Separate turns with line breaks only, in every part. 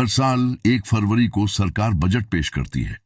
हर साल 1 फरवरी को सरकार बजट पेश करती है।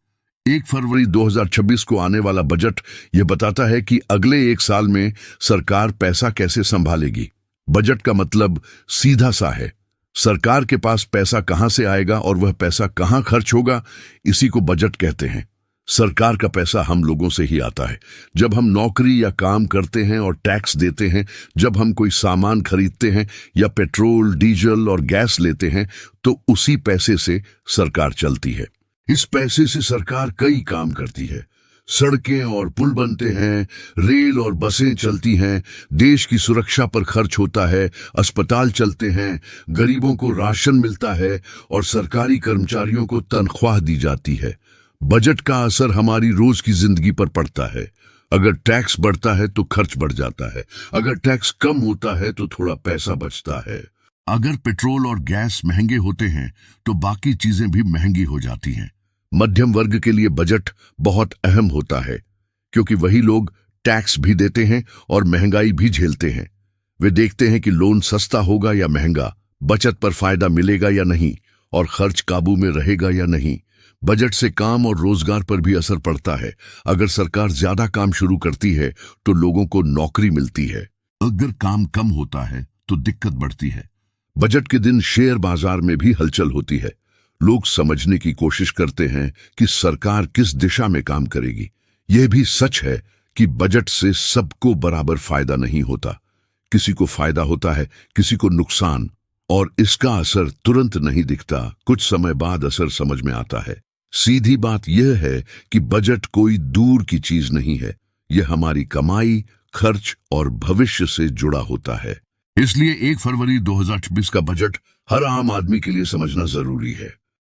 1 फरवरी 2026 को आने वाला बजट यह बताता है कि अगले 1 साल में सरकार पैसा कैसे संभालेगी। बजट का मतलब सीधा सा है, सरकार के पास पैसा कहां से आएगा और वह पैसा कहां खर्च होगा, इसी को बजट कहते हैं। सरकार का पैसा हम लोगों से ही आता है। जब हम नौकरी या काम करते हैं और टैक्स देते हैं, जब हम कोई सामान खरीदते हैं या पेट्रोल, डीजल और गैस लेते हैं, तो उसी पैसे से सरकार चलती है। इस पैसे से सरकार कई काम करती है। सड़कें और पुल बनते हैं, रेल और बसें चलती हैं, देश की सुरक्षा पर खर्च होता है, अस्पताल चलते हैं, गरीबों को राशन मिलता है और सरकारी कर्मचारियों को तनख्वाह दी जाती है। बजट का असर हमारी रोज की जिंदगी पर पड़ता है। अगर टैक्स बढ़ता है तो खर्च बढ़ जाता है, अगर टैक्स कम होता है तो थोड़ा पैसा बचता है। अगर पेट्रोल और गैस महंगे होते हैं तो बाकी चीजें भी महंगी हो जाती हैं। मध्यम वर्ग के लिए बजट बहुत अहम होता है, क्योंकि वही लोग टैक्स भी देते हैं और महंगाई भी झेलते हैं। वे देखते हैं कि लोन सस्ता होगा या महंगा, बचत पर फायदा मिलेगा या नहीं, और खर्च काबू में रहेगा या नहीं। बजट से काम और रोजगार पर भी असर पड़ता है। अगर सरकार ज्यादा काम शुरू करती है तो लोगों को नौकरी मिलती है। अगर काम कम होता है तो दिक्कत बढ़ती है। बजट के दिन शेयर बाजार में भी हलचल होती है। लोग समझने की कोशिश करते हैं कि सरकार किस दिशा में काम करेगी। यह भी सच है कि बजट से सबको बराबर फायदा नहीं होता। किसी को फायदा होता है, किसी को नुकसान, और इसका असर तुरंत नहीं दिखता। कुछ समय बाद असर समझ में आता है। सीधी बात यह है कि बजट कोई दूर की चीज नहीं है। यह हमारी कमाई, खर्च और भविष्य से जुड़ा होता है। इसलिए 1 फरवरी 2026 का बजट हर आम आदमी के लिए समझना जरूरी है।